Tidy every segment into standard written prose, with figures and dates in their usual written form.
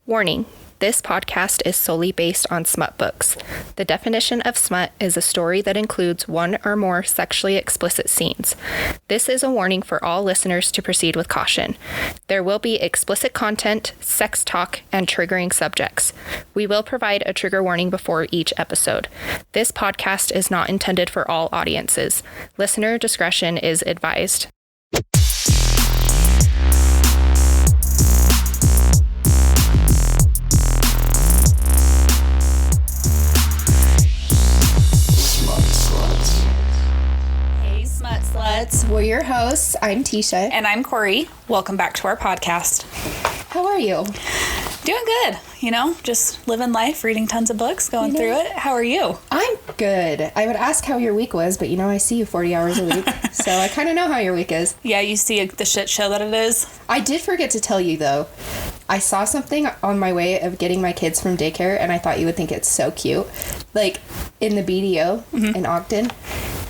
Warning. This podcast is solely based on smut books. The definition of smut is a story that includes one or more sexually explicit scenes. This is a warning for all listeners to proceed with caution. There will be explicit content, sex talk, and triggering subjects. We will provide a trigger warning before each episode. This podcast is not intended for all audiences. Listener discretion is advised. We're your hosts. I'm Tisha. And I'm Corey. Welcome back to our podcast. How are you? Doing good. Just living life, reading tons of books, going through it. How are you? I'm good. I would ask how your week was, but I see you 40 hours a week, so I kind of know how your week is. Yeah, you see the shit show that it is. I did forget to tell you, though. I saw something on my way of getting my kids from daycare, and I thought you would think it's so cute. Like, in the BDO in Ogden,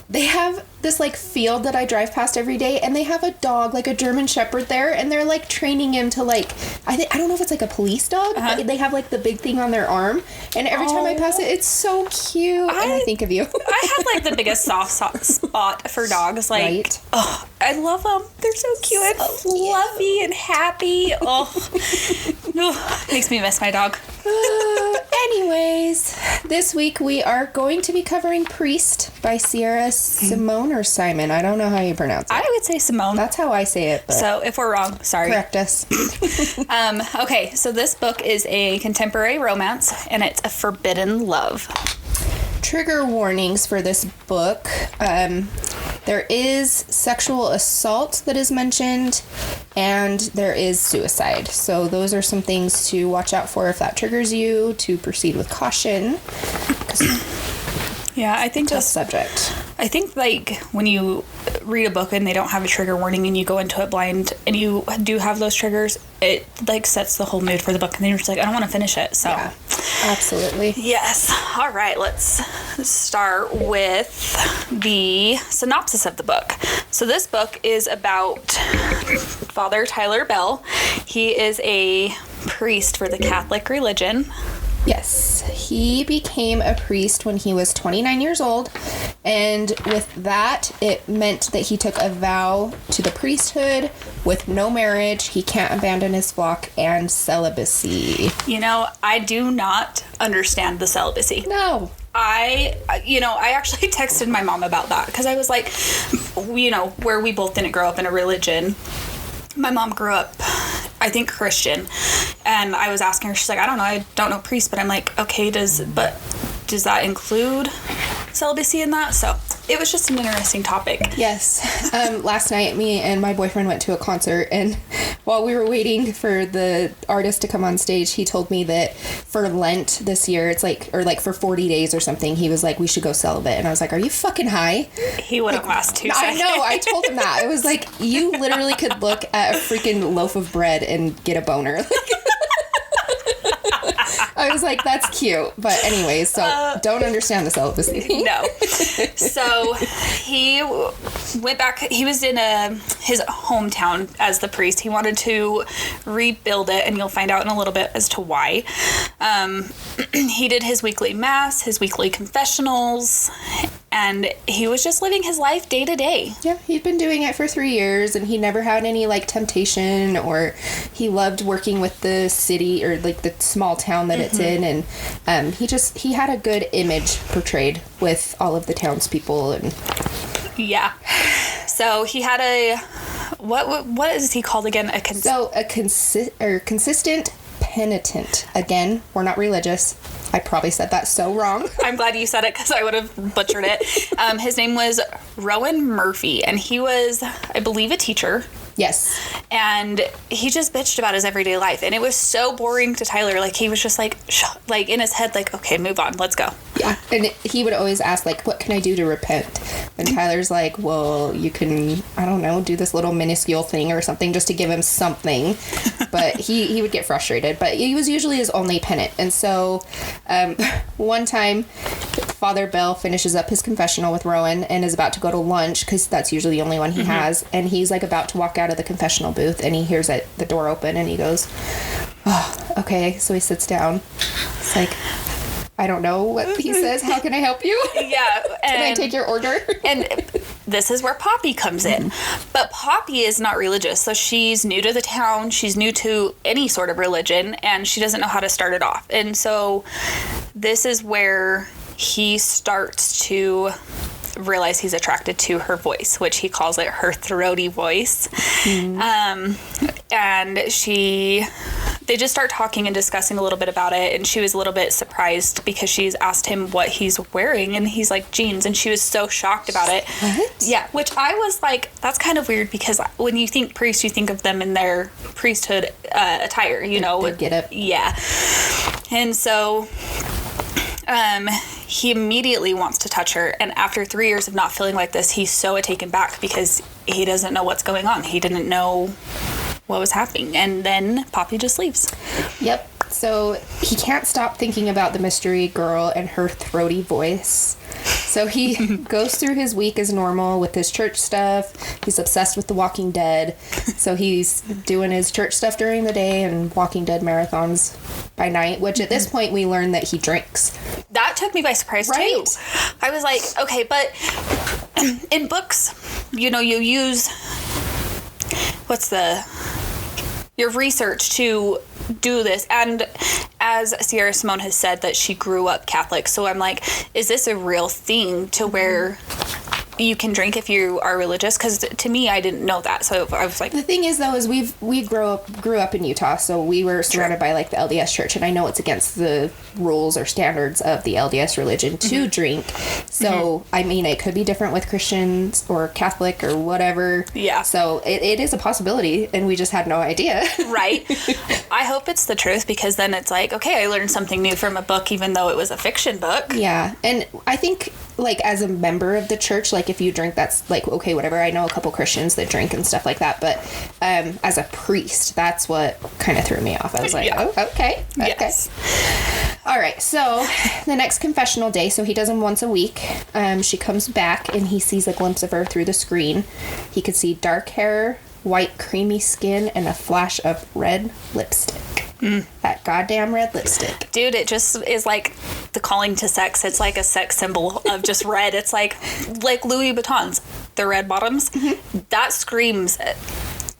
they have this, field that I drive past every day, and they have a dog, a German Shepherd there, and they're, training him to, I don't know if it's, a police dog, but they have, the big thing on their arm, and every time I pass it, it's so cute, and I think of you. I have, the biggest soft spot for dogs, right? Oh, I love them. They're so cute and fluffy and happy. Oh, makes me miss my dog. Anyways, this week we are going to be covering Priest by Sierra Simone or Simon. I don't know how you pronounce it. I would say Simone. That's how I say it. But so if we're wrong, sorry. Correct us. Okay, so this book is a contemporary romance, and it's a forbidden love. Trigger warnings for this book. There is sexual assault that is mentioned, and there is suicide. So those are some things to watch out for if that triggers you, to proceed with caution. Yeah, I think that's subject. I think when you read a book and they don't have a trigger warning and you go into it blind and you do have those triggers, it sets the whole mood for the book, and then you're just I don't want to finish it. So yeah, absolutely. Yes. All right, let's start with the synopsis of the book. So this book is about Father Tyler Bell. He is a priest for the Catholic religion. Yes, he became a priest when he was 29 years old, and with that, it meant that he took a vow to the priesthood with no marriage, he can't abandon his flock, and celibacy. I do not understand the celibacy. No. I actually texted my mom about that, because I was like, where we both didn't grow up in a religion. My mom grew up, I think, Christian, and I was asking her, she's like, I don't know priest, but I'm like, okay, does that include celibacy in that? So it was just an interesting topic. Yes. Last night, me and my boyfriend went to a concert, and while we were waiting for the artist to come on stage, he told me that for Lent this year, it's for 40 days or something, he was like, we should go celibate. And I was like, are you fucking high? He wouldn't last 2 seconds. I know. I told him that. It was like, you literally could look at a freaking loaf of bread and get a boner. I was like, that's cute. But anyways, so don't understand the celibacy thing. No. So he went back. He was in his hometown as the priest. He wanted to rebuild it, and you'll find out in a little bit as to why. He did his weekly mass, his weekly confessionals, and he was just living his life day to day. Yeah, he'd been doing it for 3 years, and he never had any temptation, or he loved working with the city or the small town that it's in, and he had a good image portrayed with all of the townspeople. And yeah, so he had a what is he called again? A consistent penitent. Again, we're not religious. I probably said that so wrong. I'm glad you said it, because I would have butchered it. His name was Rowan Murphy, and he was, I believe, a teacher. Yes. And he just bitched about his everyday life, and it was so boring to Tyler. He was just in his head, okay, move on, let's go. Yeah, and he would always ask, what can I do to repent? And Tyler's like, well, you can, I don't know, do this little minuscule thing or something just to give him something. But he would get frustrated. But he was usually his only penitent. And so one time, Father Bell finishes up his confessional with Rowan and is about to go to lunch, because that's usually the only one he has. And he's about to walk out of the confessional booth, and he hears the door open, and he goes, Oh, okay. So he sits down. It's like, I don't know what he says. How can I help you? Yeah. Can I take your order? And this is where Poppy comes in. But Poppy is not religious, so she's new to the town. She's new to any sort of religion, and she doesn't know how to start it off. And so this is where he starts to realize he's attracted to her voice, which he calls it her throaty voice. And they just start talking and discussing a little bit about it, and she was a little bit surprised because she's asked him what he's wearing, and he's like, jeans, and she was so shocked about it. What? Yeah, which I was like, that's kind of weird, because when you think priest, you think of them in their priesthood attire, you know. Their getup. Yeah. And so he immediately wants to touch her, and after 3 years of not feeling like this, he's so taken back because he doesn't know what's going on. He didn't know what was happening, and then Poppy just leaves. Yep. So he can't stop thinking about the mystery girl and her throaty voice. So he goes through his week as normal with his church stuff. He's obsessed with The Walking Dead. So he's doing his church stuff during the day and Walking Dead marathons by night, which at this point we learn that he drinks. That took me by surprise, Right. too. I was like, okay, but in books, you know, you use your research to do this, and as Sierra Simone has said that she grew up Catholic, so I'm like, is this a real thing to where you can drink if you are religious? Because to me, I didn't know that, so I was like, The thing is, though, is we grew up in Utah, so we were surrounded by like the LDS church, and I know it's against the rules or standards of the LDS religion to drink. So I mean, it could be different with Christians or Catholic or whatever. Yeah. So it is a possibility, and we just had no idea. right? I hope it's the truth, because then it's like, okay, I learned something new from a book, even though it was a fiction book. Yeah, and I think like as a member of the church, like if you drink, that's like okay, whatever. I know a couple Christians that drink and stuff like that, but as a priest, that's what kind of threw me off. I was like, Yeah. oh, okay. Yes. All right, so the next confessional day, so he does them once a week. She comes back and he sees a glimpse of her through the screen. He could see dark hair, white creamy skin, and a flash of red lipstick. That goddamn red lipstick. Dude, it just is like the calling to sex. It's like a sex symbol of just red. It's like Louis Vuittons, the red bottoms. That screams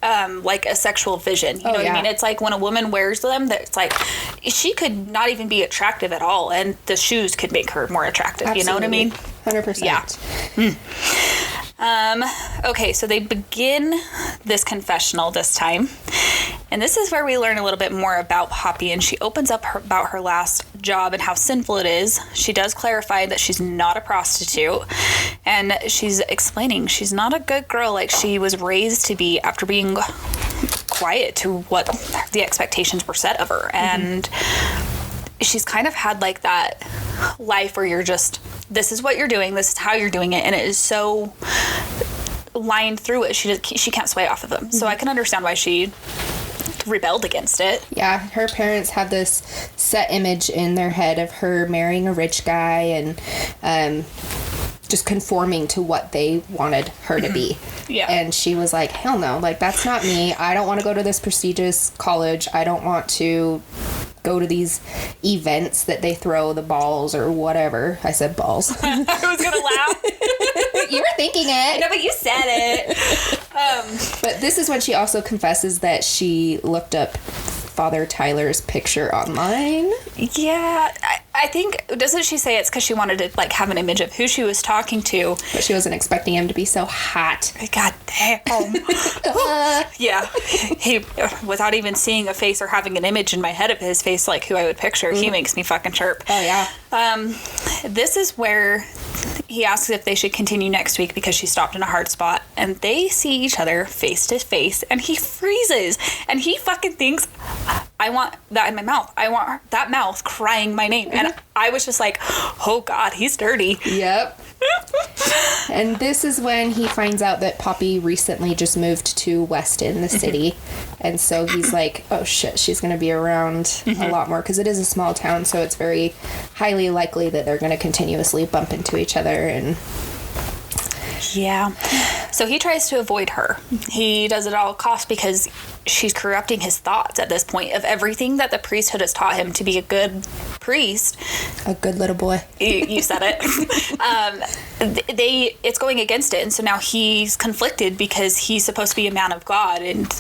like a sexual vision. You know what I mean? It's like when a woman wears them, that it's like she could not even be attractive at all, and the shoes could make her more attractive. Absolutely. You know what I mean? 100%. Yeah. Okay, so they begin this confessional this time. And this is where we learn a little bit more about Poppy, and she opens up about her last job and how sinful it is. She does clarify that she's not a prostitute, and she's explaining she's not a good girl like she was raised to be after being quiet to what the expectations were set of her. And she's kind of had like that life where you're just, this is what you're doing, this is how you're doing it, and it is so lined through it, she can't sway off of them. So I can understand why she rebelled against it. Yeah, her parents had this set image in their head of her marrying a rich guy and just conforming to what they wanted her to be. Yeah. And she was like, hell no, like that's not me. I don't want to go to this prestigious college. I don't want to go to these events that they throw the balls or whatever. I said balls. I was gonna laugh. You were thinking it. No, but you said it. But this is when she also confesses that she looked up Father Tyler's picture online. Yeah, I think, doesn't she say it's because she wanted to like have an image of who she was talking to? But she wasn't expecting him to be so hot. God damn. Yeah. He, without even seeing a face or having an image in my head of his face, like who I would picture, he makes me fucking chirp. Oh, yeah. This is where he asks if they should continue next week because she stopped in a hard spot, and they see each other face to face, and he freezes, and he fucking thinks, I want that in my mouth. I want that mouth crying my name. And I was just like, oh God, he's dirty. Yep. And this is when he finds out that Poppy recently just moved to Weston, the city. And so he's like, oh shit, she's going to be around a lot more, because it is a small town, so it's very highly likely that they're going to continuously bump into each other. And yeah. So he tries to avoid her. He does it at all costs because she's corrupting his thoughts at this point of everything that the priesthood has taught him to be a good priest. A good little boy. You said it. It's going against it. And so now he's conflicted because he's supposed to be a man of God and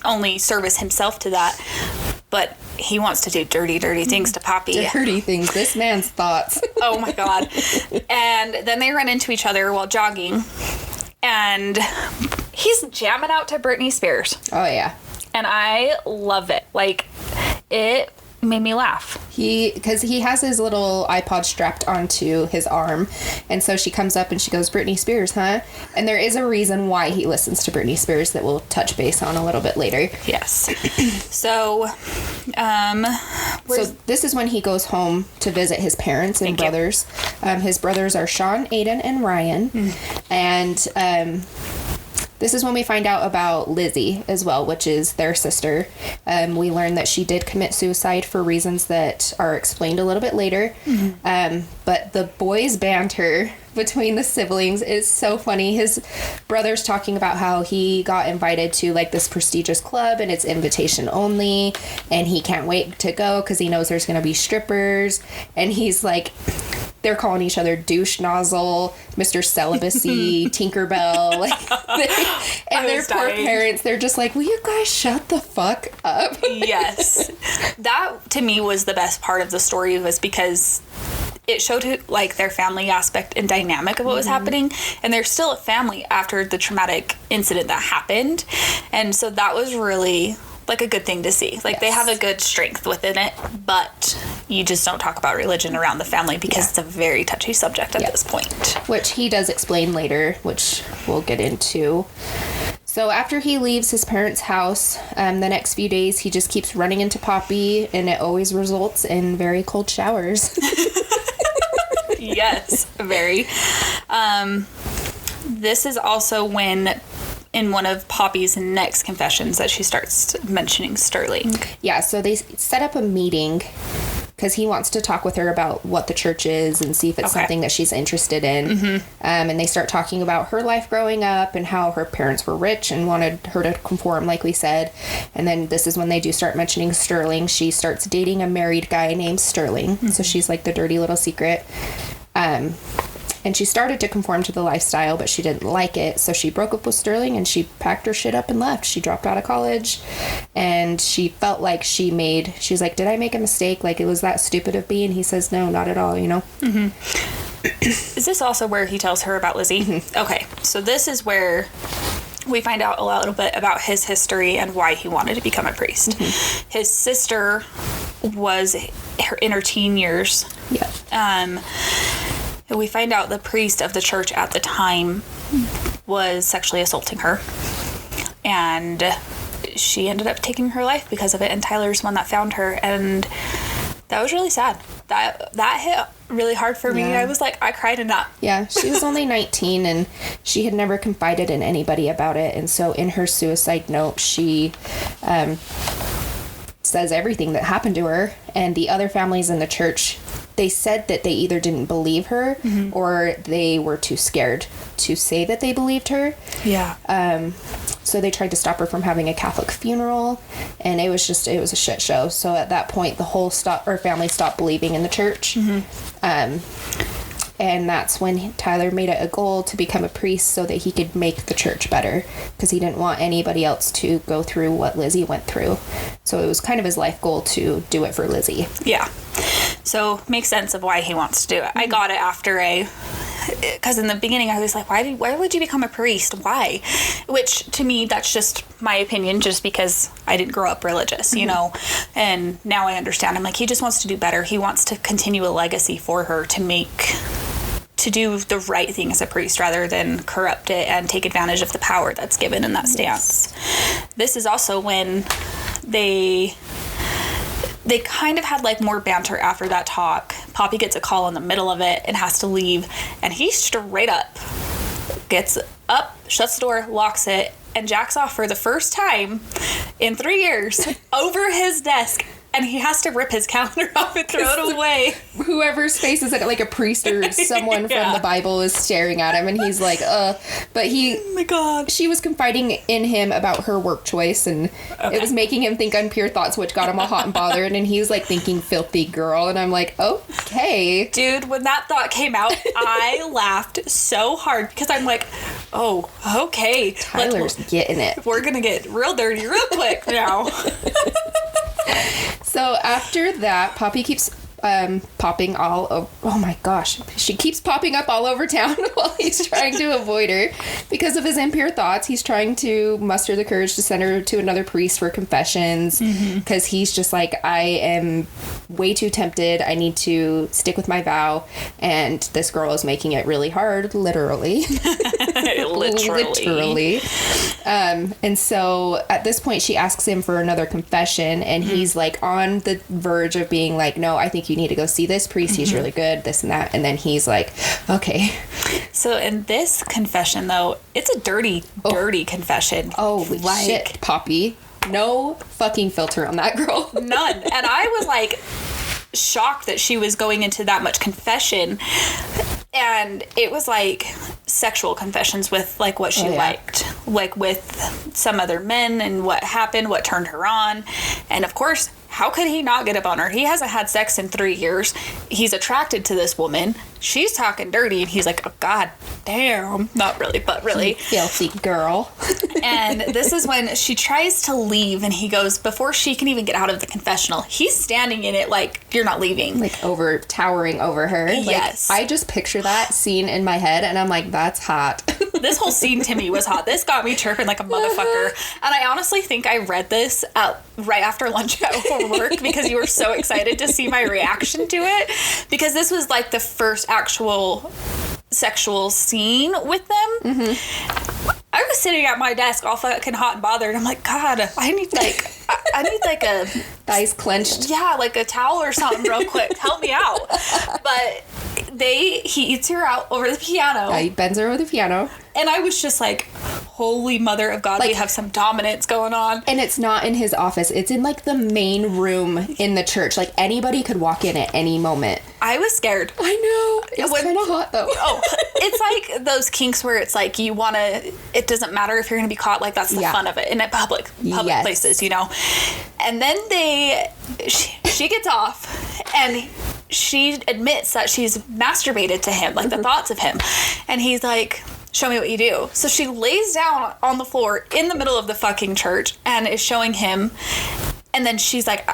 only service himself to that. But he wants to do dirty things to Poppy. Dirty things. This man's thoughts. Oh my God. And then they run into each other while jogging. And he's jamming out to Britney Spears. Oh, yeah. And I love it. Like, it made me laugh. Because he has his little iPod strapped onto his arm, and so she comes up and she goes, Britney Spears, huh? And there is a reason why he listens to Britney Spears that we'll touch base on a little bit later. Yes. So this is when he goes home to visit his parents and brothers. His brothers are Sean, Aiden, and Ryan. And this is when we find out about Lizzie as well, which is their sister. We learn that she did commit suicide for reasons that are explained a little bit later. But the boys' banter between the siblings is so funny. His brother's talking about how he got invited to like this prestigious club and it's invitation only, and he can't wait to go because he knows there's going to be strippers. And he's like, they're calling each other douche nozzle, Mr. Celibacy, Tinkerbell, and their poor parents, they're just like, will you guys shut the fuck up? Yes. That to me was the best part of the story, was because it showed like their family aspect and dynamic of what was happening, and they're still a family after the traumatic incident that happened. And so that was really like a good thing to see. Like, they have a good strength within it, but you just don't talk about religion around the family because it's a very touchy subject at this point. Which he does explain later, which we'll get into. So after he leaves his parents' house, the next few days he just keeps running into Poppy, and it always results in very cold showers. Yes, very. This is also when, in one of Poppy's next confessions, that she starts mentioning Sterling. Yeah, so they set up a meeting because he wants to talk with her about what the church is and see if it's something that she's interested in. And they start talking about her life growing up and how her parents were rich and wanted her to conform, like we said. And then this is when they do start mentioning Sterling. She starts dating a married guy named Sterling. So she's like the dirty little secret. And she started to conform to the lifestyle, but she didn't like it. So she broke up with Sterling and she packed her shit up and left. She dropped out of college, and she felt like she's like, did I make a mistake? Like, it was that stupid of me? And he says, no, not at all, you know? Is this also where he tells her about Lizzie? Okay, so this is where we find out a little bit about his history and why he wanted to become a priest. His sister was in her teen years. Yeah. We find out the priest of the church at the time was sexually assaulting her, and she ended up taking her life because of it, and Tyler's the one that found her, and that was really sad. That hit really hard for me. I was like, I cried enough. Yeah, she was only 19, and she had never confided in anybody about it, and so in her suicide note, she says everything that happened to her, and the other families in the church, they said that they either didn't believe her or they were too scared to say that they believed her. Yeah. So they tried to stop her from having a Catholic funeral, and it was a shit show. So at that point, the whole family stopped believing in the church. And that's when Tyler made it a goal to become a priest so that he could make the church better, because he didn't want anybody else to go through what Lizzie went through. So it was kind of his life goal to do it for Lizzie. Yeah. So makes sense of why he wants to do it. I got it after because in the beginning I was like, why would you become a priest? Why? Which to me, that's just my opinion, just because I didn't grow up religious, you know, and now I understand. I'm like, he just wants to do better. He wants to continue a legacy for her to do the right thing as a priest rather than corrupt it and take advantage of the power that's given in that stance. This is also when they kind of had like more banter after that talk. Poppy gets a call in the middle of it and has to leave, and he straight up gets up, shuts the door, locks it, and jacks off for the first time in 3 years over his desk and he has to rip his calendar off and throw it away. Whoever's face is like a priest or someone from the Bible is staring at him, and he's like, but oh my God. she was confiding in him about her work choice, and it was making him think impure thoughts, which got him all hot and bothered, and he was like thinking filthy girl, and I'm like, okay. Dude, when that thought came out, I laughed so hard because I'm like, oh, okay. Tyler's getting it. We're going to get real dirty real quick now. So after that, Poppy keeps popping all over. Oh my gosh. She keeps popping up all over town while he's trying to avoid her. Because of his impure thoughts, he's trying to muster the courage to send her to another priest for confessions. Because he's just like, I am way too tempted. I need to stick with my vow. And this girl is making it really hard, literally. Literally. And so at this point, she asks him for another confession. And he's like on the verge of being like, no, I think you need to go see this priest. He's really good, this and that. And then he's like, okay. So in this confession, though, it's a dirty confession. Oh, shit, Poppy. No fucking filter on that girl. None. And I was like shocked that she was going into that much confession. And it was like sexual confessions with like what she liked, like with some other men and what happened, what turned her on. And of course, how could he not get a boner? He hasn't had sex in 3 years. He's attracted to this woman. She's talking dirty, and he's like, oh, God damn. Not really, but really. Filthy girl. And this is when she tries to leave, and he goes, before she can even get out of the confessional, he's standing in it like, you're not leaving. Like towering over her. Yes. Like, I just picture that scene in my head, and I'm like, that's hot. This whole scene to me was hot. This got me chirping like a motherfucker. And I honestly think I read this right after lunch at work because you were so excited to see my reaction to it. Because this was like the first actual sexual scene with them. I was sitting at my desk all fucking hot and bothered. I'm like, God, I need like a thighs clenched. Yeah, like a towel or something real quick. Help me out. But he eats her out over the piano. Yeah, he bends her over the piano. And I was just like, holy mother of God, like, we have some dominance going on. And it's not in his office. It's in like the main room in the church. Like anybody could walk in at any moment. I was scared. I know. It was kind of hot though. Oh, it's like those kinks where it's like you want to, it doesn't matter if you're going to be caught. Like that's the fun of it. And at public places, you know. And then she gets off and she admits that she's masturbated to him, like the thoughts of him. And he's like, show me what you do. So she lays down on the floor in the middle of the fucking church and is showing him. And then she's like,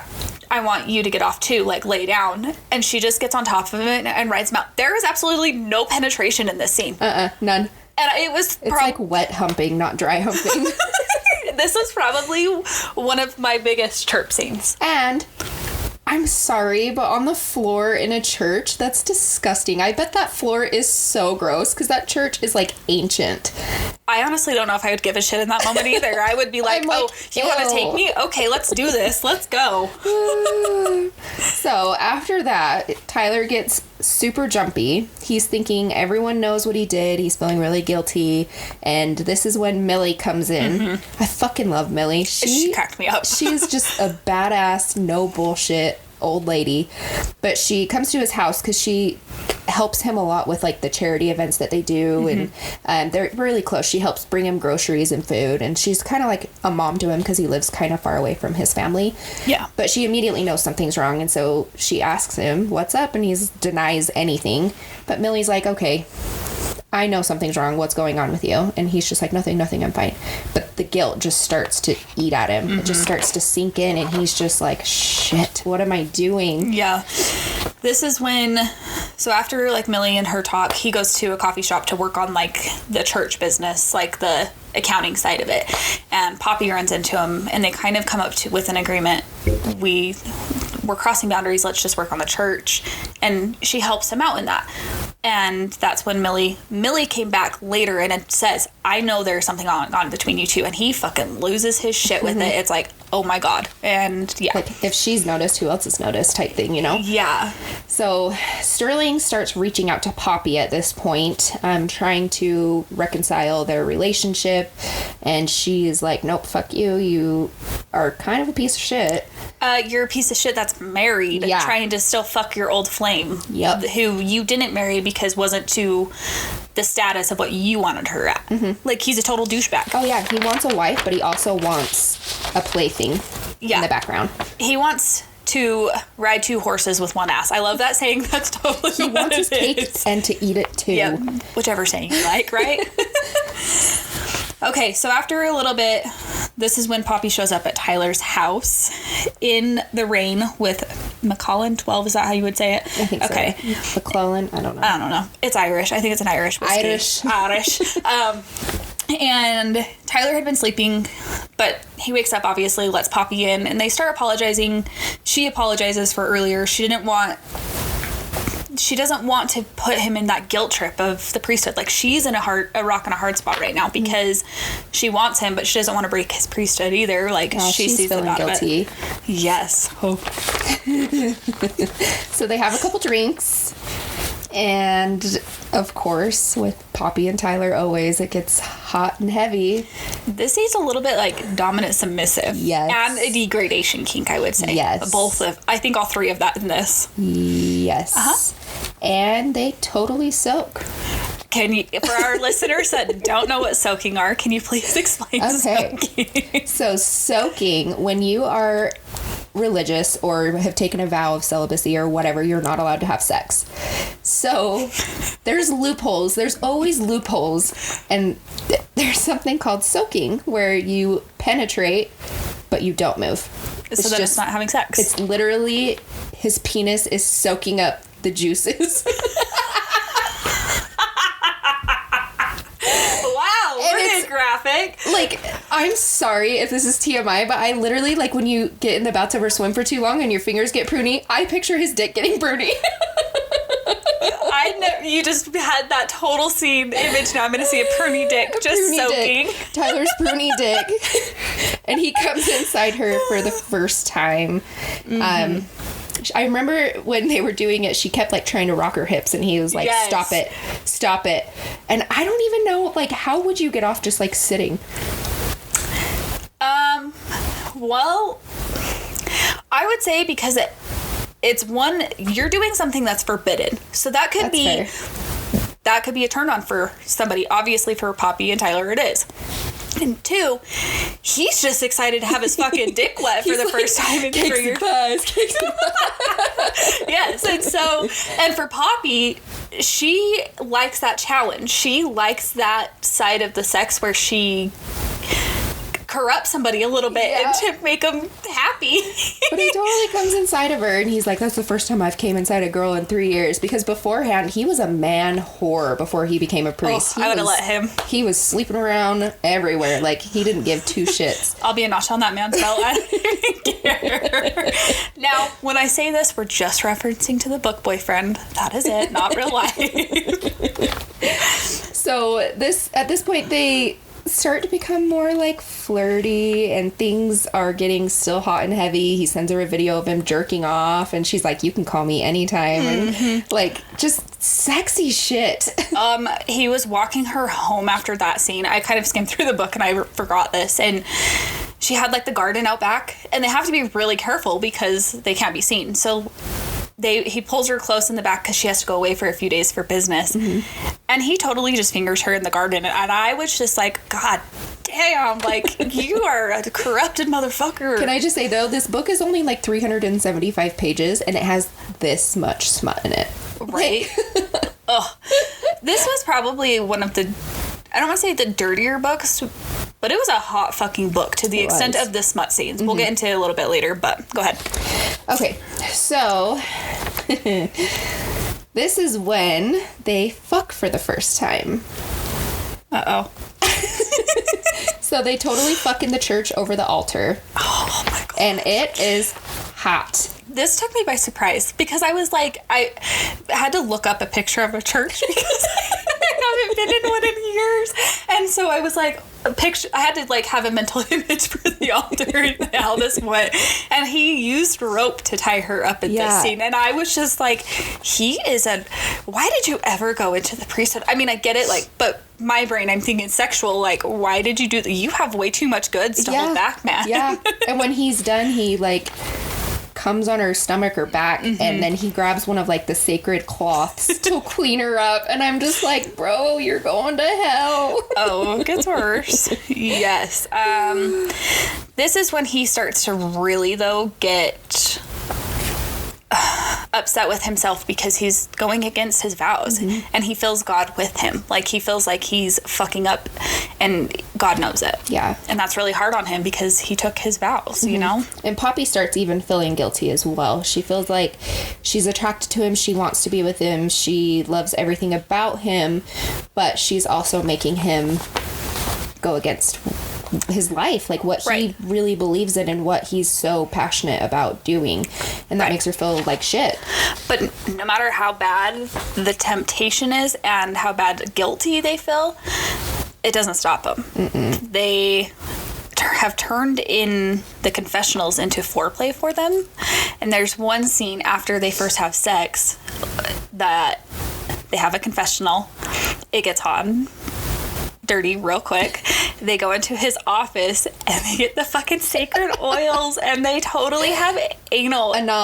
I want you to get off too, like lay down. And she just gets on top of him and rides him out. There is absolutely no penetration in this scene. None. And it's like wet humping, not dry humping. This was probably one of my biggest chirp scenes. And I'm sorry, but on the floor in a church, that's disgusting. I bet that floor is so gross because that church is like ancient. I honestly don't know if I would give a shit in that moment either. I would be like, oh, you want to take me? Okay, let's do this. Let's go. So after that, Tyler gets super jumpy. He's thinking everyone knows what he did. He's feeling really guilty. And this is when Millie comes in. I fucking love Millie. She cracked me up. She's just a badass, no bullshit old lady. But she comes to his house because she helps him a lot with like the charity events that they do, and they're really close. She helps bring him groceries and food, and she's kind of like a mom to him because he lives kind of far away from his family. Yeah. But she immediately knows something's wrong, and so she asks him what's up, and he denies anything. But Millie's like, okay, I know something's wrong. What's going on with you? And he's just like, nothing, I'm fine. But the guilt just starts to eat at him. It just starts to sink in, and he's just like, shit, what am I doing? Yeah. This is when, so after like Millie and her talk, he goes to a coffee shop to work on like the church business, like the accounting side of it. And Poppy runs into him, and they kind of come up with an agreement. We're crossing boundaries. Let's just work on the church. And she helps him out in that. And that's when Millie came back later and it says, I know there's something on between you two. And he fucking loses his shit with it. It's like, oh my God. And yeah. Like, if she's noticed, who else is noticed type thing, you know? Yeah. So Sterling starts reaching out to Poppy at this point, trying to reconcile their relationship. And she's like, nope, fuck you. You are kind of a piece of shit. You're a piece of shit that's married, trying to still fuck your old flame. Yep. Who you didn't marry because wasn't to the status of what you wanted her at. Mm-hmm. Like, he's a total douchebag. Oh, yeah. He wants a wife, but he also wants a plaything in the background. He wants to ride 2 horses with 1 ass. I love that saying. That's totally he what wants his cake is. And to eat it, too. Yep. Whichever saying you like, right? Okay, so after a little bit, this is when Poppy shows up at Tyler's house in the rain with McCollin 12. Is that how you would say it? I think so. Okay. McClellan? I don't know. It's Irish. I think it's an Irish whiskey. Irish. And Tyler had been sleeping, but he wakes up, obviously, lets Poppy in, and they start apologizing. She apologizes for earlier. She doesn't want to put him in that guilt trip of the priesthood. Like, she's in a rock and a hard spot right now because she wants him, but she doesn't want to break his priesthood either. Like, she's feeling guilty. Yes. Oh. So they have a couple drinks. And, of course, with Poppy and Tyler always, it gets hot and heavy. This is a little bit like dominant submissive. Yes. And a degradation kink, I would say. Yes. I think all 3 of that in this. Yes. Uh-huh. And they totally soak. Can you, for our listeners that don't know what soaking are, can you please explain soaking? So soaking, when you are religious or have taken a vow of celibacy or whatever, you're not allowed to have sex. So there's loopholes. There's always loopholes. And there's something called soaking where you penetrate, but you don't move. So that it's not having sex. It's literally his penis is soaking up the juices. Wow, we're graphic. Like, I'm sorry if this is TMI, but I literally, like, when you get in the bathtub or swim for too long and your fingers get pruny, I picture his dick getting pruny. You just had that total scene image. Now I'm going to see a pruny dick just pruny soaking. Dick. Tyler's pruny dick. And he comes inside her for the first time. Mm-hmm. I remember when they were doing it, she kept, like, trying to rock her hips, and he was like, yes. Stop it. And I don't even know, like, how would you get off just, like, sitting? Well, I would say because it's one, you're doing something that's forbidden. So that could be a turn on for somebody. Obviously for Poppy and Tyler it is. And 2, he's just excited to have his fucking dick wet for the first time in 3 years. Yes, and for Poppy, she likes that challenge. She likes that side of the sex where she corrupt somebody a little bit and to make them happy. But he totally comes inside of her and he's like, that's the first time I've came inside a girl in 3 years, because beforehand he was a man whore before he became a priest. I would have let him. He was sleeping around everywhere. Like, he didn't give 2 shits. I'll be a notch on that man's belt. I don't even care. Now, when I say this, we're just referencing to the book Boyfriend. That is it, not real life. So at this point they start to become more, like, flirty, and things are getting still hot and heavy. He sends her a video of him jerking off, and she's like, you can call me anytime. Mm-hmm. And, like, just sexy shit. He was walking her home after that scene. I kind of skimmed through the book and I forgot this, and she had, like, the garden out back, and they have to be really careful because they can't be seen. So he pulls her close in the back because she has to go away for a few days for business. Mm-hmm. And he totally just fingers her in the garden. And I was just like, God damn, like, you are a corrupted motherfucker. Can I just say, though, this book is only like 375 pages and it has this much smut in it. Right? Ugh. This was probably one of the, I don't want to say the dirtier books, but it was a hot fucking book to the extent of the smut scenes. Mm-hmm. We'll get into it a little bit later, but go ahead. Okay, so this is when they fuck for the first time. Uh-oh. So they totally fuck in the church over the altar. Oh my God. And it is hot. This took me by surprise because I was like, I had to look up a picture of a church because I haven't been in one in years. And so I was like, I had to, like, have a mental image for the altar and how this went. And he used rope to tie her up in this scene. And I was just like, why did you ever go into the priesthood? I mean, I get it, like, but my brain, I'm thinking sexual, like, why did you do that? You have way too much goods to hold back, man. Yeah. And when he's done, he, like, comes on her stomach or back, and then he grabs one of, like, the sacred cloths to clean her up. And I'm just like, bro, you're going to hell. Oh, it gets worse. Yes. This is when he starts to really, though, get upset with himself because he's going against his vows, and he feels God with him. Like, he feels like he's fucking up, and God knows it. Yeah. And that's really hard on him because he took his vows, you know? And Poppy starts even feeling guilty as well. She feels like she's attracted to him. She wants to be with him. She loves everything about him, but she's also making him go against his life, like what he really believes in and what he's so passionate about doing, and that makes her feel like shit. But no matter how bad the temptation is and how bad guilty they feel, it doesn't stop them. They have turned in the confessionals into foreplay for them, and there's one scene after they first have sex that they have a confessional. It gets hot and dirty real quick. They go into his office and they get the fucking sacred oils, and they totally have anal in the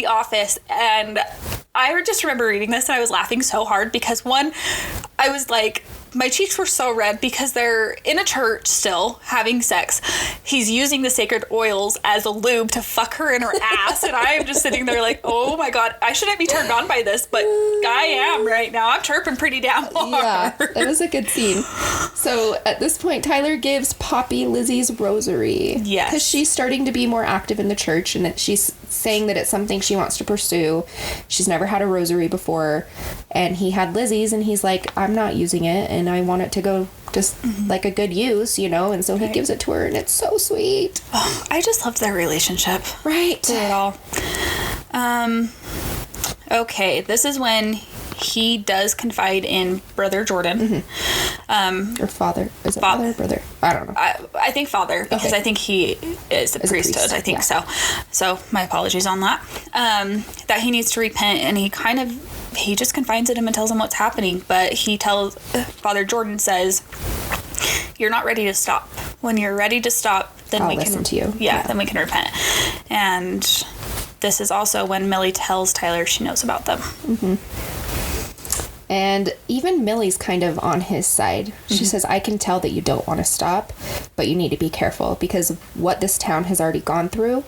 office. And I just remember reading this and I was laughing so hard because, one, I was like, my cheeks were so red because they're in a church still having sex. He's using the sacred oils as a lube to fuck her in her ass. And I am just sitting there like, oh my God, I shouldn't be turned on by this, but I am right now. I'm chirping pretty damn hard. Yeah, it was a good scene. So at this point, Tyler gives Poppy Lizzie's rosary. Yes. Because she's starting to be more active in the church, and that she's saying that it's something she wants to pursue. She's never had a rosary before, and he had Lizzie's, and he's like, I'm not using it, and I want it to go just like a good use, you know, and so he gives it to her, and it's so sweet. Oh, I just loved their relationship. Right. Through it all. Okay, this is when he does confide in Brother Jordan. Or father. Is it father or brother? I don't know. I think father, because I think he is a priesthood. Priest, I think yeah. So my apologies on that. That he needs to repent, and he just confides in him and tells him what's happening. But Father Jordan says, you're not ready to stop. When you're ready to stop, then I'll we can listen to you. Yeah, then we can repent. And this is also when Millie tells Tyler she knows about them. And even Millie's kind of on his side. She says, I can tell that you don't want to stop, but you need to be careful because of what this town has already gone through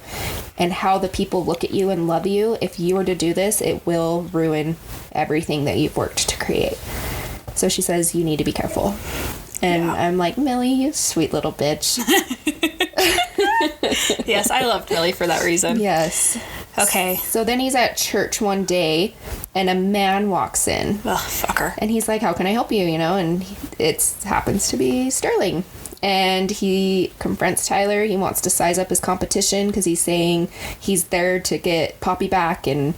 and how the people look at you and love you. If you were to do this, it will ruin everything that you've worked to create. So she says, you need to be careful. And I'm like, Millie, you sweet little bitch. Yes, I loved Millie for that reason. Yes. Okay. So then he's at church one day, and a man walks in. Ugh, fucker. And he's like, how can I help you, you know? And it happens to be Sterling. And he confronts Tyler. He wants to size up his competition because he's saying he's there to get Poppy back. And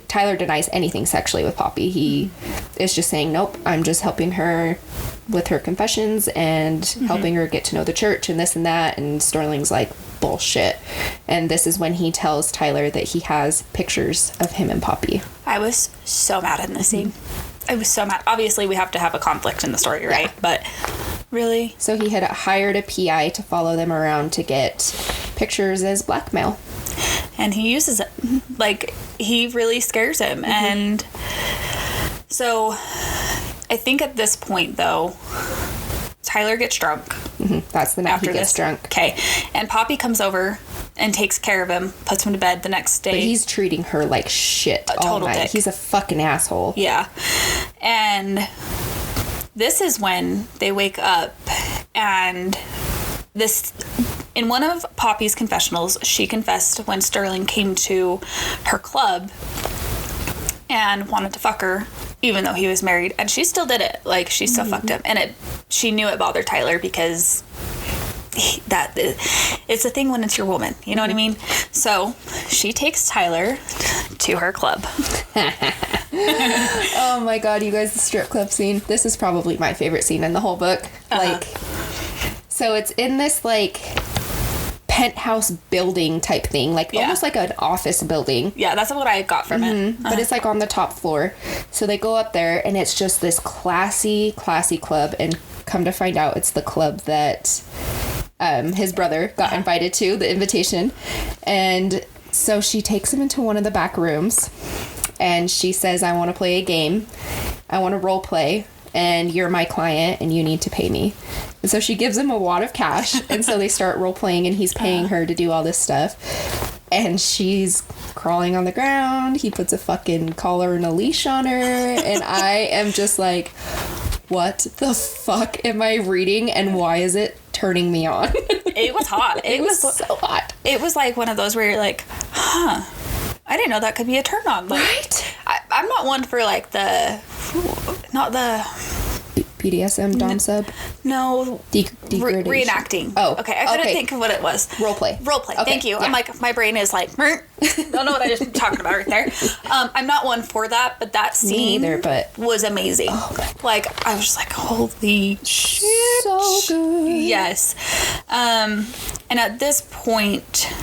Tyler denies anything sexually with Poppy. He is just saying, nope, I'm just helping her with her confessions and helping her get to know the church and this and that. And Sterling's like, bullshit. And this is when he tells Tyler that he has pictures of him and Poppy. I was so mad in this scene. I was so mad. Obviously, we have to have a conflict in the story, right? Yeah. But really? So he had hired a PI to follow them around to get pictures as blackmail. And he uses it. Like, he really scares him. And so I think at this point, though, Tyler gets drunk. That's the night he gets drunk. Okay. And Poppy comes over and takes care of him, puts him to bed the next day. But he's treating her like shit all night. Dick. He's a fucking asshole. Yeah. And this is when they wake up, and in one of Poppy's confessionals, she confessed when Sterling came to her club and wanted to fuck her, even though he was married, and she still did it. Like, she still fucked him. And she knew it bothered Tyler because it's a thing when it's your woman. You know what I mean? So she takes Tyler to her club. Oh my god, you guys, the strip club scene. This is probably my favorite scene in the whole book. Like, so it's in this, like, penthouse building type thing, like almost like an office building. Yeah, that's what I got from it. But it's like on the top floor. So they go up there, and it's just this classy club, and come to find out it's the club that his brother got invited to the invitation. And so she takes him into one of the back rooms and she says, I want to play a game. I want to role play. And you're my client and you need to pay me. And so she gives him a wad of cash. And so they start role playing and he's paying her to do all this stuff. And she's crawling on the ground. He puts a fucking collar and a leash on her. And I am just like, what the fuck am I reading and why is it turning me on? It was hot. It was so hot. It was like one of those where you're like, huh, I didn't know that could be a turn on. Like, right? I'm not one for like not the BDSM dom sub? No. Degradation. Reenacting. Oh. Okay, I couldn't think of what it was. Roleplay. Okay, thank you. Yeah. I'm like, my brain is like, don't know what I just talking about right there. I'm not one for that, but that scene was amazing. Oh my God. Like, I was just like, holy shit. So good. Yes. And at this point,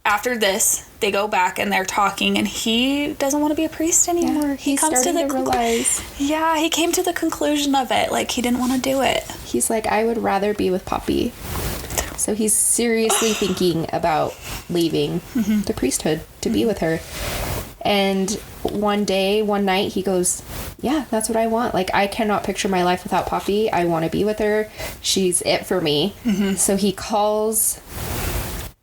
after this, they go back and they're talking, and he doesn't want to be a priest anymore. Yeah, he comes to realize. Yeah, he came to the conclusion of it. Like, he didn't want to do it. He's like, I would rather be with Poppy. So he's seriously thinking about leaving the priesthood to be with her. And one night, he goes, yeah, that's what I want. Like, I cannot picture my life without Poppy. I want to be with her. She's it for me. So he calls...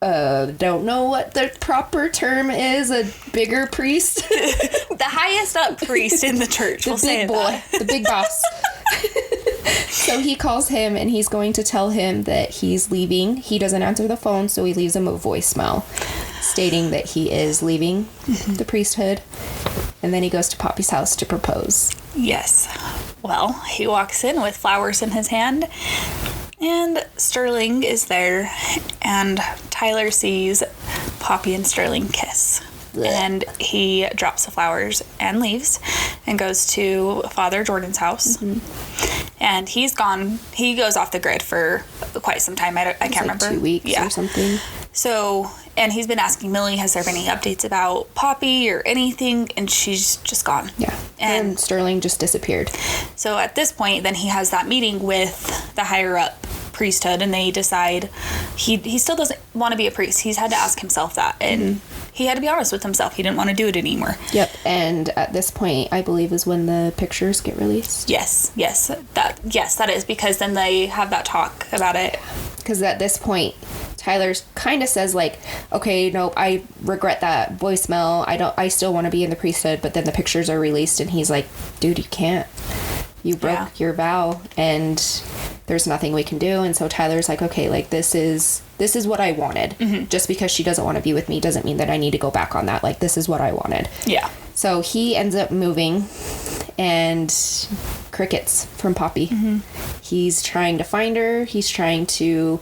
don't know what the proper term is, a bigger priest. The highest up priest in the church. The big boy. The big boss. So he calls him and he's going to tell him that he's leaving. He doesn't answer the phone, so he leaves him a voicemail stating that he is leaving the priesthood. And then he goes to Poppy's house to propose. Yes. Well, he walks in with flowers in his hand. And Sterling is there, and Tyler sees Poppy and Sterling kiss. Blech. And he drops the flowers and leaves and goes to Father Jordan's house. And he's gone. He goes off the grid for quite some time. I can't remember. 2 weeks or something. So, and he's been asking Millie, has there been any updates about Poppy or anything? And she's just gone. Yeah. And Sterling just disappeared. So at this point, then he has that meeting with the higher up priesthood, and they decide he still doesn't want to be a priest. He's had to ask himself that, and he had to be honest with himself. He didn't want to do it anymore. Yep. And at this point, I believe, is when the pictures get released. Yes, that is, because then they have that talk about it. Because at this point, Tyler kind of says, like, okay, no, I regret that voicemail. I still want to be in the priesthood, but then the pictures are released, and he's like, dude, you can't. You broke your vow, and there's nothing we can do. And so Tyler's like, okay, like, this is what I wanted. Just because she doesn't want to be with me doesn't mean that I need to go back on that. Like, this is what I wanted. Yeah. So he ends up moving, and crickets from Poppy. He's trying to find her. He's trying to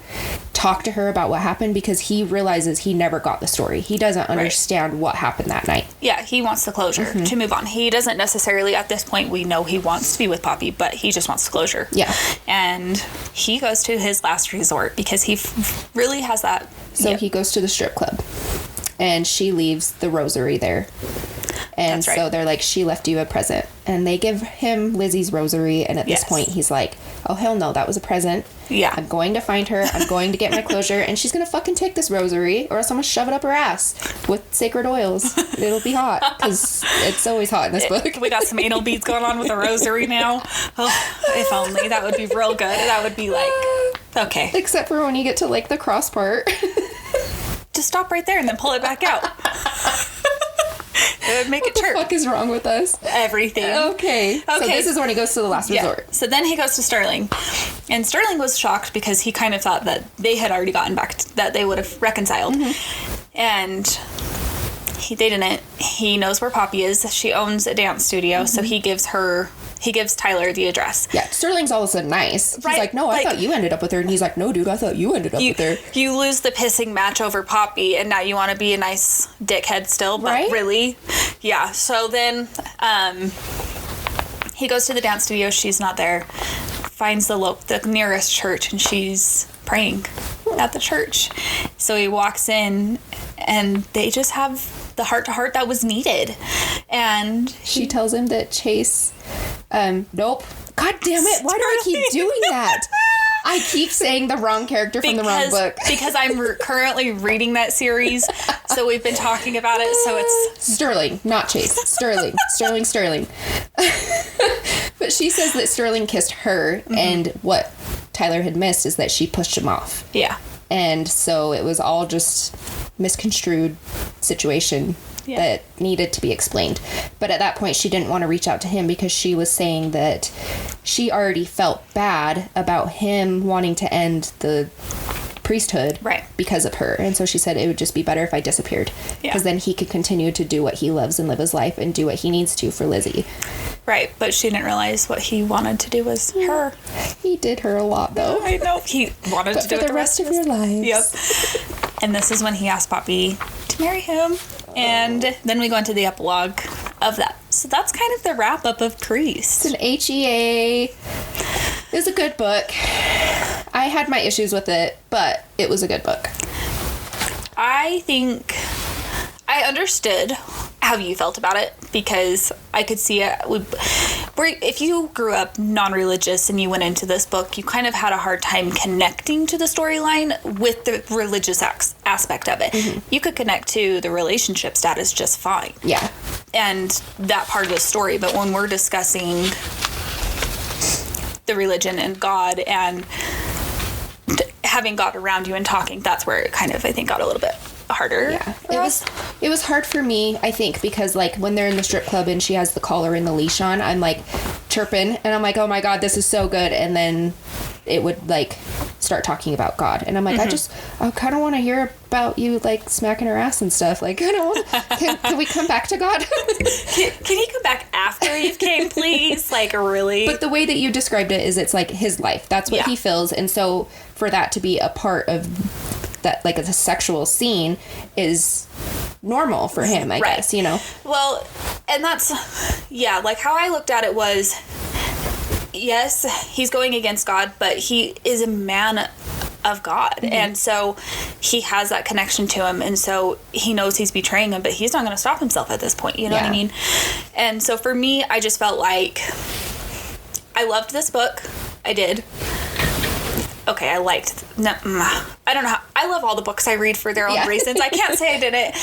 talk to her about what happened, because he realizes he never got the story. He doesn't understand what happened that night. Yeah, he wants the closure to move on. He doesn't necessarily, at this point, we know he wants to be with Poppy, but he just wants closure. Yeah. And he goes to his last resort because he really has that. So he goes to the strip club, and she leaves the rosary there. And so they're like, she left you a present. And they give him Lizzie's rosary. And at this point, he's like, oh, hell no, that was a present. Yeah. I'm going to find her. I'm going to get my closure. And she's going to fucking take this rosary, or else I'm going to shove it up her ass with sacred oils. It'll be hot, because it's always hot in this book. We got some anal beads going on with the rosary now. Oh, if only. That would be real good. That would be like, okay. Except for when you get to, like, the cross part. Just stop right there and then pull it back out. It would make it chirp. What the fuck is wrong with us? Everything. Okay. So this is when he goes to the last resort. So then he goes to Sterling. And Sterling was shocked because he kind of thought that they had already gotten back, that they would have reconciled. And they didn't. He knows where Poppy is. She owns a dance studio, so he gives Tyler the address. Yeah, Sterling's all of a sudden nice. He's like, no, I thought you ended up with her. And he's like, no, dude, I thought you ended up with her. You lose the pissing match over Poppy, and now you want to be a nice dickhead still, but really? Yeah, so then he goes to the dance studio. She's not there. Finds the nearest church, and she's praying at the church. So he walks in, and they just have the heart-to-heart that was needed. And she tells him that Chase... nope. God damn it. Why do I keep doing that? I keep saying the wrong character from the wrong book. Because I'm currently reading that series, so we've been talking about it, so it's... Sterling, not Chase. Sterling. Sterling. But she says that Sterling kissed her, and what Tyler had missed is that she pushed him off. Yeah. And so it was all just misconstrued situation that needed to be explained. But at that point, she didn't want to reach out to him because she was saying that she already felt bad about him wanting to end the priesthood because of her. And so she said it would just be better if I disappeared, because then he could continue to do what he loves and live his life and do what he needs to for Lizzie. Right, but she didn't realize what he wanted to do was her. He did her a lot, though. I know. He wanted to do it the rest of your lives. Yep. And this is when he asked Poppy to marry him. And then we go into the epilogue of that. So that's kind of the wrap-up of Priest. It's an HEA. It was a good book. I had my issues with it, but it was a good book. I think I understood how you felt about it, because I could see it. If you grew up non-religious and you went into this book, you kind of had a hard time connecting to the storyline with the religious aspect of it. Mm-hmm. You could connect to the relationship status just fine. Yeah. And that part of the story. But when we're discussing the religion and God and having God around you and talking, that's where it kind of, I think, got a little bit harder. Yeah. It was hard for me, I think, because like when they're in the strip club and she has the collar and the leash on, I'm like chirping and I'm like, oh my God, this is so good. And then it would like start talking about God. And I'm like, I kind of want to hear about you like smacking her ass and stuff. Like, you know, can we come back to God? Can you come back after you came, please? Like, really? But the way that you described it is it's like his life. That's what he feels. And so for that to be a part of that, like a sexual scene, is normal for him, I guess, you know? Well, and that's, like how I looked at it was, yes, he's going against God, but he is a man of God. Mm-hmm. And so he has that connection to him. And so he knows he's betraying him, but he's not going to stop himself at this point. You know what I mean? And so for me, I just felt like I loved this book. I did. Okay, I don't know I love all the books I read for their own reasons. I can't say I didn't,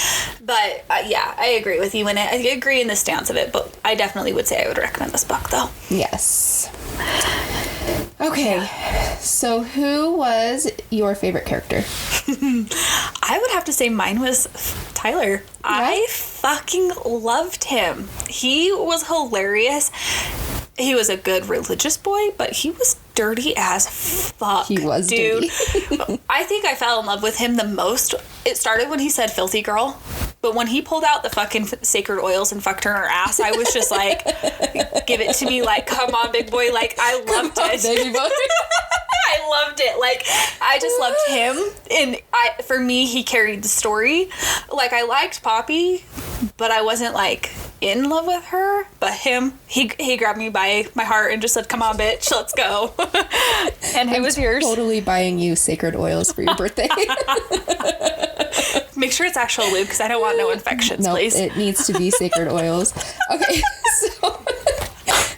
but I agree with you in it. I agree in the stance of it, but I definitely would say I would recommend this book, though. Yes. Okay, so who was your favorite character? I would have to say mine was Tyler. Yeah. I fucking loved him. He was hilarious. He was a good religious boy, but he was dirty as fuck. He was dude. Dirty. I think I fell in love with him the most. It started when he said filthy girl, but when he pulled out the fucking sacred oils and fucked her in her ass, I was just like, give it to me, like, come on, big boy. Like, I loved it. Baby boy. I loved it. Like, I just loved him. And for me, he carried the story. Like, I liked Poppy, but I wasn't, like, in love with her. But him, he grabbed me by my heart and just said, come on, bitch, let's go. And it was yours. Totally buying you sacred oils for your birthday. Make sure it's actual lube, because I don't want no infections, please. It needs to be sacred oils. Okay, so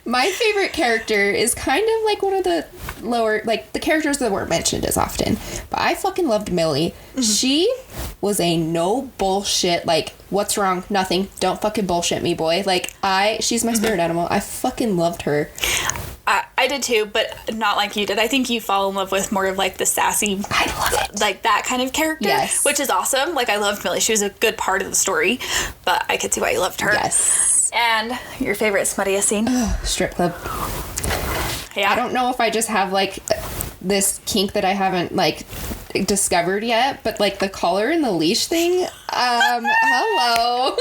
my favorite character is kind of like one of the lower, like the characters that weren't mentioned as often, but I fucking loved Millie. Mm-hmm. She was a no bullshit, like, what's wrong? Nothing. Don't fucking bullshit me, boy. Like, she's my spirit animal. I fucking loved her. I did too, but not like you did. I think you fall in love with more of like the sassy, I love it, like that kind of character, yes, which is awesome. Like, I loved Millie. She was a good part of the story, but I could see why you loved her. Yes. And your favorite smuttiest scene? Strip club. Yeah. I don't know if I just have like this kink that I haven't like discovered yet, but like the collar and the leash thing, hello.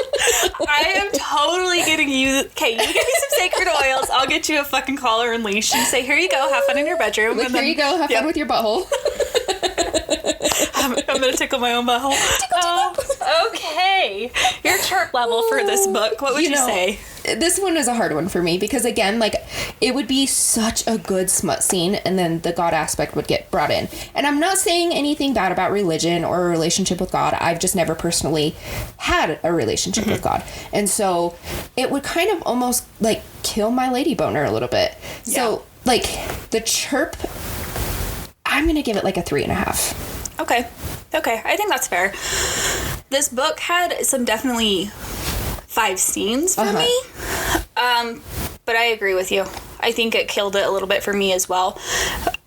I am totally getting you. Okay, you give me some sacred oils, I'll get you a fucking collar and leash and say, here you go, have fun in your bedroom. Like, here you go, have fun with your butthole. I'm gonna tickle my own butthole. Okay, your chirp level for this book, what would you say? This one is a hard one for me because, again, like, it would be such a good smut scene and then the God aspect would get brought in. And I'm not saying anything bad about religion or a relationship with God. I've just never personally had a relationship with God. And so it would kind of almost, like, kill my lady boner a little bit. Yeah. So, like, the chirp I'm going to give it like a 3.5. Okay. I think that's fair. This book had some definitely 5 scenes for me. But I agree with you. I think it killed it a little bit for me as well.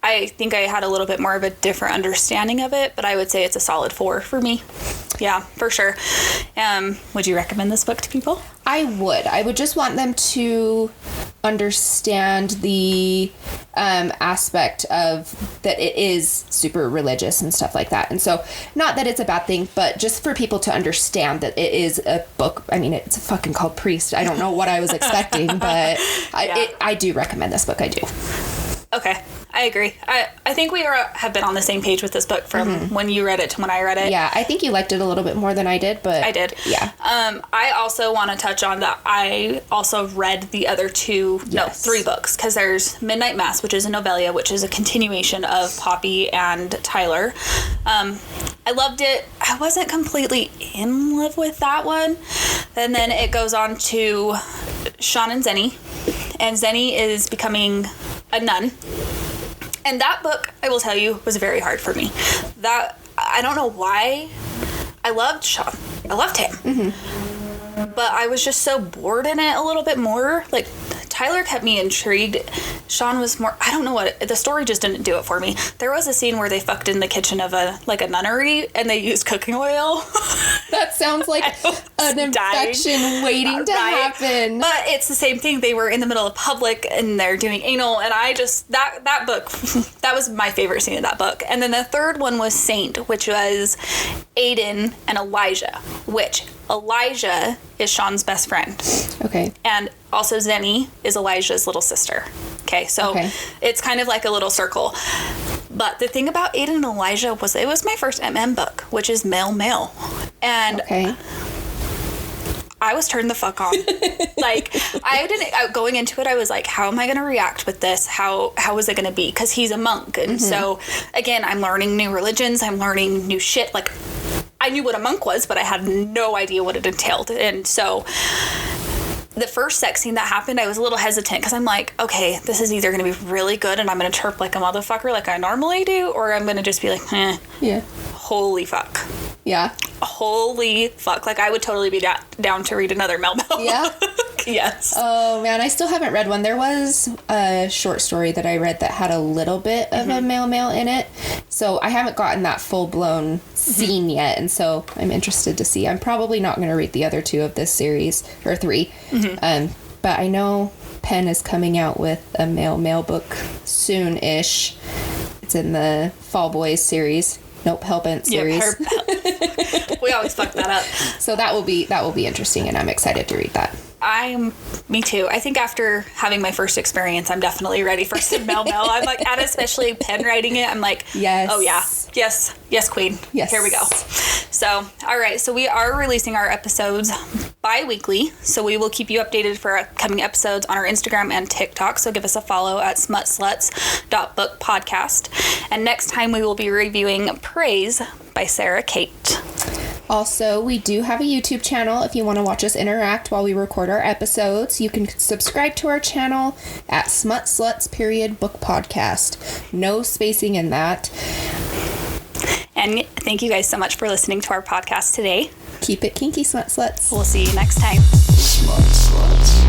I think I had a little bit more of a different understanding of it, but I would say it's a solid 4 for me. Yeah, for sure. Would you recommend this book to people? I would just want them to understand the aspect of that it is super religious and stuff like that. And so, not that it's a bad thing, but just for people to understand that it is a book. I mean, it's fucking called Priest. I don't know what I was expecting, but I do recommend this book. I do. Okay, I agree. I think we have been on the same page with this book from when you read it to when I read it. Yeah, I think you liked it a little bit more than I did, but... I did. Yeah. I also want to touch on that I also read the other 3 books, because there's Midnight Mass, which is a novella, which is a continuation of Poppy and Tyler. I loved it. I wasn't completely in love with that one. And then it goes on to Sean and Zenny. And Zenny is becoming a nun. And that book, I will tell you, was very hard for me. I don't know why. I loved Sean. I loved him. But I was just so bored in it a little bit more. Like, Tyler kept me intrigued. Sean was more, I don't know what, the story just didn't do it for me. There was a scene where they fucked in the kitchen of a nunnery and they used cooking oil. That sounds like an infection waiting to happen. But it's the same thing. They were in the middle of public and they're doing anal, and I just, that book, that was my favorite scene of that book. And then the third one was Saint, which was Aiden and Elijah, which Elijah is Sean's best friend. Okay. And also Zenny is Elijah's little sister. Okay, so it's kind of like a little circle. But the thing about Aiden and Elijah was it was my first MM book, which is male. And I was turned the fuck on. Like, going into it, I was like, how am I going to react with this? How is it going to be? Because he's a monk. And so, again, I'm learning new religions. I'm learning new shit. Like, I knew what a monk was, but I had no idea what it entailed. And so the first sex scene that happened, I was a little hesitant because I'm like, okay, this is either going to be really good and I'm going to chirp like a motherfucker like I normally do, or I'm going to just be like, yeah, holy fuck. Yeah. Holy fuck. Like, I would totally be down to read another Mel. Yeah? Yes. Oh, man, I still haven't read one. There was a short story that I read that had a little bit of a male in it. So I haven't gotten that full-blown scene yet, and so I'm interested to see. I'm probably not going to read the other 2 of this series, or 3. But I know Penn is coming out with a male book soon-ish. It's in the Fall Boys series. Nope, Hellbent series. We always fuck that up. So that will be interesting, and I'm excited to read that. Me too. I think after having my first experience, I'm definitely ready for some Mel. I'm like, and especially Penn writing it, I'm like, yes. Oh yeah. Yes, queen. Yes. Here we go. So, all right. So we are releasing our episodes bi-weekly. So we will keep you updated for upcoming episodes on our Instagram and TikTok. So give us a follow at SmutSluts.BookPodcast. And next time we will be reviewing Praise by Sarah Kate. Also, we do have a YouTube channel. If you want to watch us interact while we record our episodes, you can subscribe to our channel at SmutSluts.BookPodcast. No spacing in that. And thank you guys so much for listening to our podcast today. Keep it kinky, Smut Sluts. We'll see you next time. Smut Sluts.